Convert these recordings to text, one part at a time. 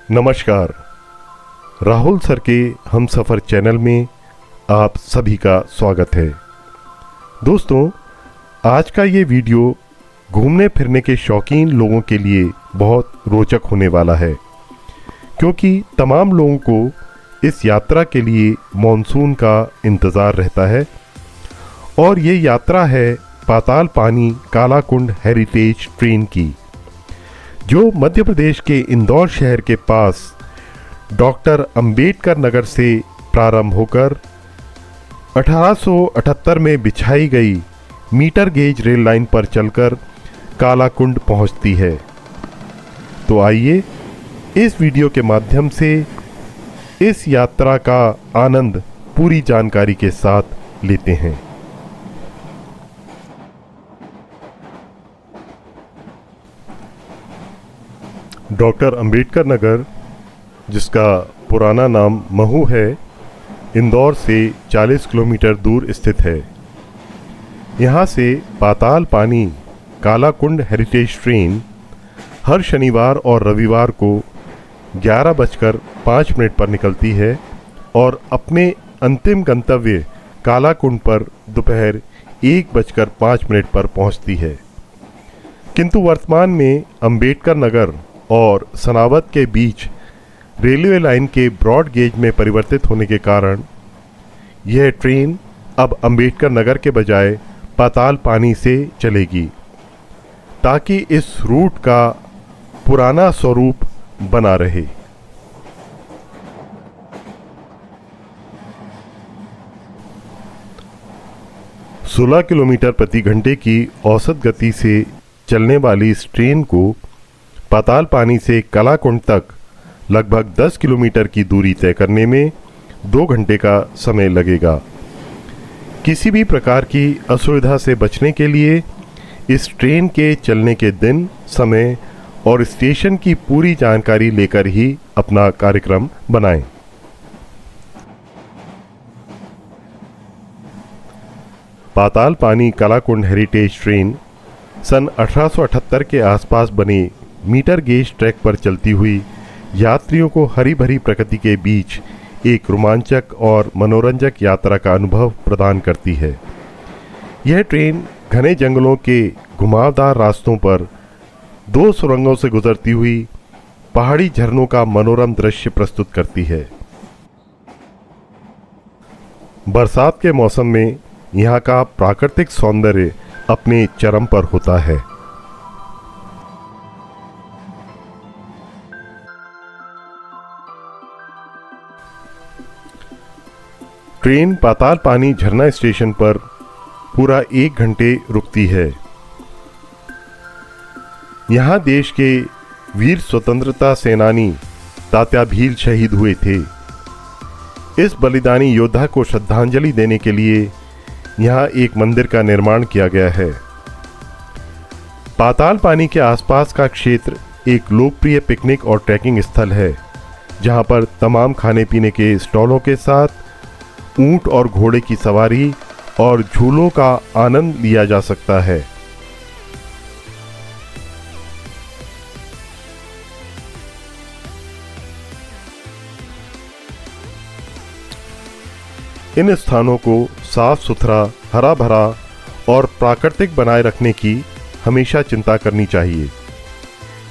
नमस्कार। राहुल सर के हम सफ़र चैनल में आप सभी का स्वागत है। दोस्तों, आज का ये वीडियो घूमने फिरने के शौकीन लोगों के लिए बहुत रोचक होने वाला है, क्योंकि तमाम लोगों को इस यात्रा के लिए मॉनसून का इंतज़ार रहता है और ये यात्रा है पाताल पानी कालाकुंड हेरिटेज ट्रेन की, जो मध्य प्रदेश के इंदौर शहर के पास डॉक्टर अंबेडकर नगर से प्रारंभ होकर 1878 में बिछाई गई मीटर गेज रेल लाइन पर चलकर कालाकुंड पहुंचती है। तो आइए इस वीडियो के माध्यम से इस यात्रा का आनंद पूरी जानकारी के साथ लेते हैं। डॉक्टर अंबेडकर नगर, जिसका पुराना नाम महू है, इंदौर से 40 किलोमीटर दूर स्थित है। यहाँ से पाताल पानी कालाकुंड हेरिटेज ट्रेन हर शनिवार और रविवार को 11:05 पर निकलती है और अपने अंतिम गंतव्य कालाकुंड पर दोपहर 1:05 पर पहुँचती है। किंतु वर्तमान में अंबेडकर नगर और सनावत के बीच रेलवे लाइन के ब्रॉड गेज में परिवर्तित होने के कारण यह ट्रेन अब अंबेडकर नगर के बजाय पाताल पानी से चलेगी, ताकि इस रूट का पुराना स्वरूप बना रहे। सोलह किलोमीटर प्रति घंटे की औसत गति से चलने वाली इस ट्रेन को पाताल पानी से कालाकुंड तक लगभग 10 किलोमीटर की दूरी तय करने में 2 घंटे का समय लगेगा। किसी भी प्रकार की असुविधा से बचने के लिए इस ट्रेन के चलने के दिन, समय और स्टेशन की पूरी जानकारी लेकर ही अपना कार्यक्रम बनाएं। पाताल पानी कालाकुंड हेरिटेज ट्रेन सन 1878 के आसपास बने मीटर गेज ट्रैक पर चलती हुई यात्रियों को हरी भरी प्रकृति के बीच एक रोमांचक और मनोरंजक यात्रा का अनुभव प्रदान करती है। यह ट्रेन घने जंगलों के घुमावदार रास्तों पर 2 सुरंगों से गुजरती हुई पहाड़ी झरनों का मनोरम दृश्य प्रस्तुत करती है। बरसात के मौसम में यहाँ का प्राकृतिक सौंदर्य अपने चरम पर होता है। ट्रेन पाताल पानी झरना स्टेशन पर पूरा 1 घंटे रुकती है। यहाँ देश के वीर स्वतंत्रता सेनानी तात्या भील शहीद हुए थे। इस बलिदानी योद्धा को श्रद्धांजलि देने के लिए यहाँ एक मंदिर का निर्माण किया गया है। पाताल पानी के आसपास का क्षेत्र एक लोकप्रिय पिकनिक और ट्रैकिंग स्थल है, जहाँ पर तमाम खाने पीने के स्टॉलों के साथ ऊंट और घोड़े की सवारी और झूलों का आनंद लिया जा सकता है। इन स्थानों को साफ सुथरा, हरा भरा और प्राकृतिक बनाए रखने की हमेशा चिंता करनी चाहिए।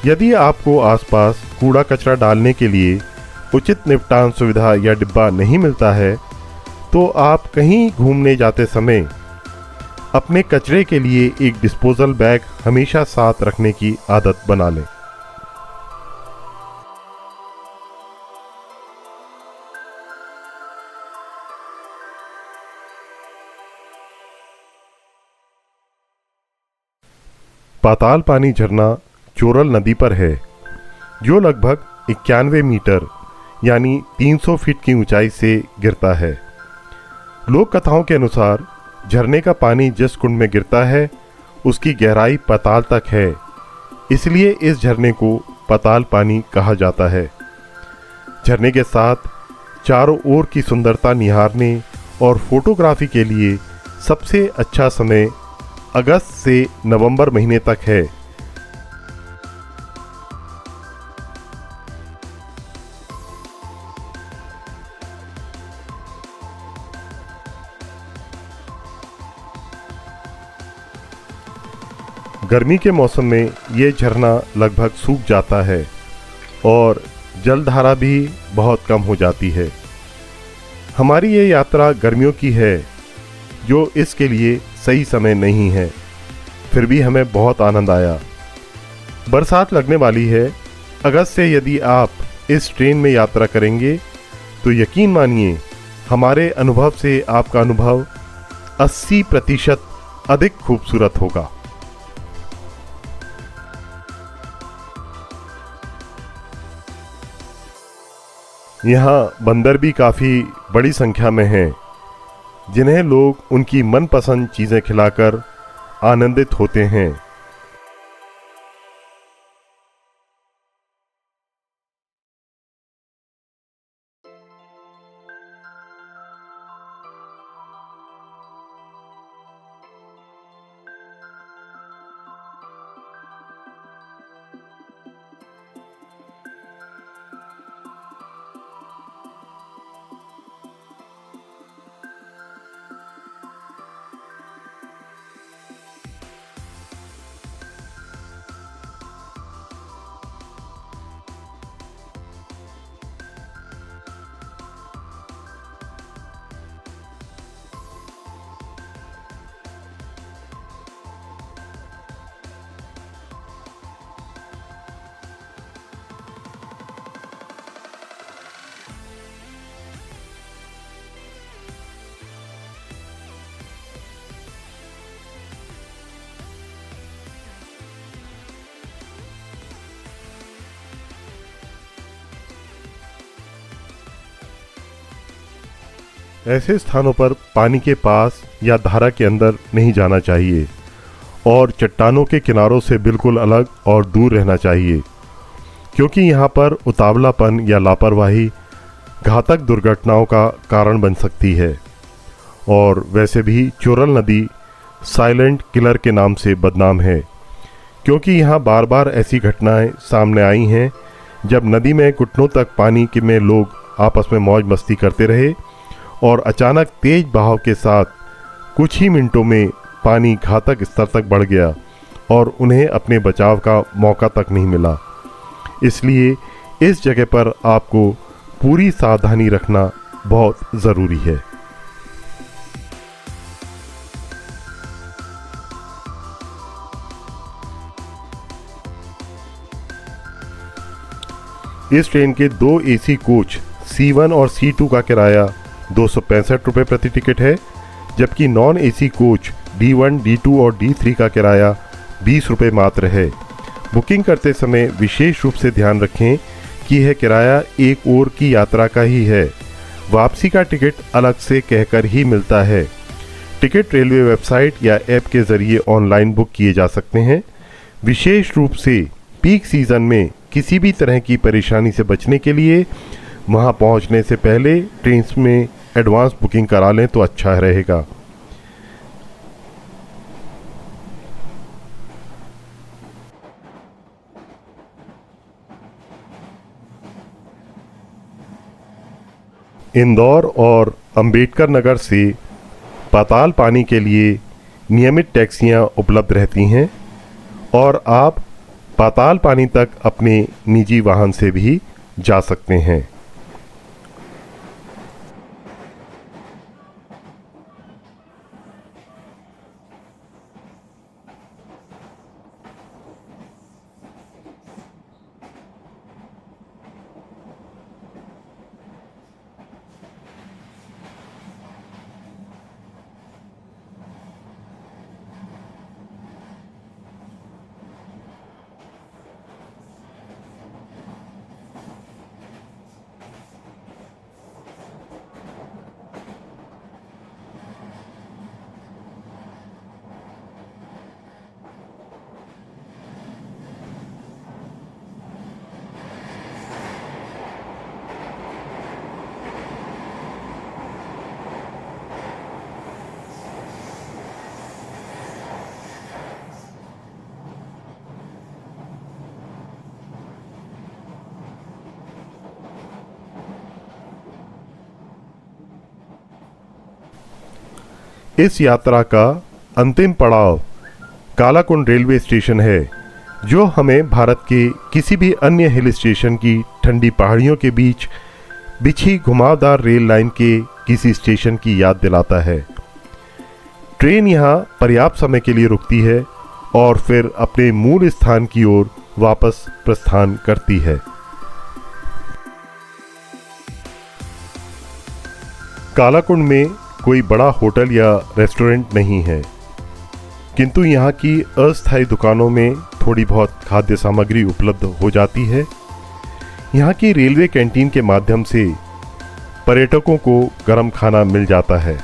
यदि आपको आसपास कूड़ा कचरा डालने के लिए उचित निपटान सुविधा या डिब्बा नहीं मिलता है, तो आप कहीं घूमने जाते समय अपने कचरे के लिए एक डिस्पोजल बैग हमेशा साथ रखने की आदत बना लें। पाताल पानी झरना चोरल नदी पर है, जो लगभग 91 मीटर यानी 300 फीट की ऊंचाई से गिरता है। लोक कथाओं के अनुसार झरने का पानी जिस कुंड में गिरता है उसकी गहराई पाताल तक है, इसलिए इस झरने को पाताल पानी कहा जाता है। झरने के साथ चारों ओर की सुंदरता निहारने और फोटोग्राफी के लिए सबसे अच्छा समय अगस्त से नवंबर महीने तक है। गर्मी के मौसम में ये झरना लगभग सूख जाता है और जलधारा भी बहुत कम हो जाती है। हमारी ये यात्रा गर्मियों की है, जो इसके लिए सही समय नहीं है, फिर भी हमें बहुत आनंद आया। बरसात लगने वाली है। अगस्त से यदि आप इस ट्रेन में यात्रा करेंगे तो यकीन मानिए हमारे अनुभव से आपका अनुभव 80% अधिक खूबसूरत होगा। यहाँ बंदर भी काफ़ी बड़ी संख्या में हैं, जिन्हें लोग उनकी मनपसंद चीज़ें खिलाकर आनंदित होते हैं। ऐसे स्थानों पर पानी के पास या धारा के अंदर नहीं जाना चाहिए और चट्टानों के किनारों से बिल्कुल अलग और दूर रहना चाहिए, क्योंकि यहाँ पर उतावलापन या लापरवाही घातक दुर्घटनाओं का कारण बन सकती है। और वैसे भी चोरल नदी साइलेंट किलर के नाम से बदनाम है, क्योंकि यहाँ बार बार ऐसी घटनाएं सामने आई हैं जब नदी में घुटनों तक पानी में लोग आपस में मौज मस्ती करते रहे और अचानक तेज बहाव के साथ कुछ ही मिनटों में पानी घातक स्तर तक बढ़ गया और उन्हें अपने बचाव का मौका तक नहीं मिला। इसलिए इस जगह पर आपको पूरी सावधानी रखना बहुत ज़रूरी है। इस ट्रेन के 2 एसी कोच C1 और C2 का किराया 265 रुपये प्रति टिकट है, जबकि non AC coach D1, D2 और D3 का किराया 20 रुपये मात्र है। बुकिंग करते समय विशेष रूप से ध्यान रखें कि यह किराया एक ओर की यात्रा का ही है। वापसी का टिकट अलग से कहकर ही मिलता है। टिकट रेलवे वेबसाइट या ऐप के ज़रिए ऑनलाइन बुक किए जा सकते हैं। विशेष रूप से पीक सीज़न में किसी भी तरह की परेशानी से बचने के लिए वहां पहुंचने से पहले ट्रेन में एडवांस बुकिंग करा लें तो अच्छा रहेगा। इंदौर और अंबेडकर नगर से पाताल पानी के लिए नियमित टैक्सियां उपलब्ध रहती हैं और आप पाताल पानी तक अपने निजी वाहन से भी जा सकते हैं। इस यात्रा का अंतिम पड़ाव कालाकुंड रेलवे स्टेशन है, जो हमें भारत के किसी भी अन्य हिल स्टेशन की ठंडी पहाड़ियों के बीच बिछी घुमावदार रेल लाइन के किसी स्टेशन की याद दिलाता है। ट्रेन यहाँ पर्याप्त समय के लिए रुकती है और फिर अपने मूल स्थान की ओर वापस प्रस्थान करती है। कालाकुंड में कोई बड़ा होटल या रेस्टोरेंट नहीं है, किंतु यहाँ की अस्थायी दुकानों में थोड़ी बहुत खाद्य सामग्री उपलब्ध हो जाती है। यहाँ की रेलवे कैंटीन के माध्यम से पर्यटकों को गर्म खाना मिल जाता है।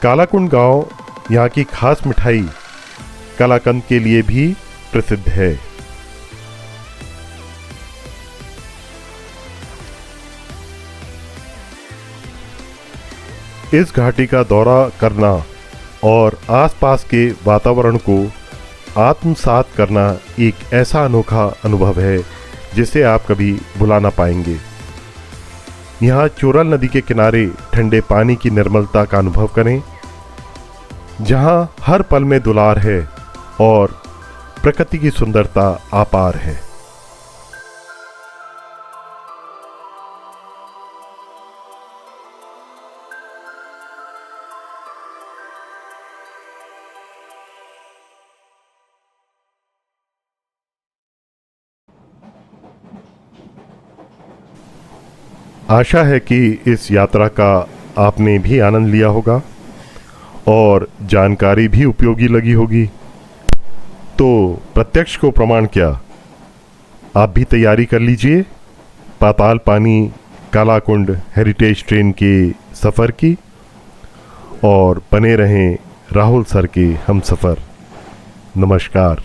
कालाकुंड गांव यहाँ की खास मिठाई कलाकंद के लिए भी प्रसिद्ध है। इस घाटी का दौरा करना और आसपास के वातावरण को आत्मसात करना एक ऐसा अनोखा अनुभव है जिसे आप कभी भुला ना पाएंगे। यहाँ चोरल नदी के किनारे ठंडे पानी की निर्मलता का अनुभव करें, जहाँ हर पल में दुलार है और प्रकृति की सुंदरता अपार है। आशा है कि इस यात्रा का आपने भी आनंद लिया होगा और जानकारी भी उपयोगी लगी होगी। तो प्रत्यक्ष को प्रमाण क्या, आप भी तैयारी कर लीजिए पाताल पानी कालाकुंड हेरिटेज ट्रेन के सफ़र की और बने रहें राहुल सर के हमसफ़र। नमस्कार।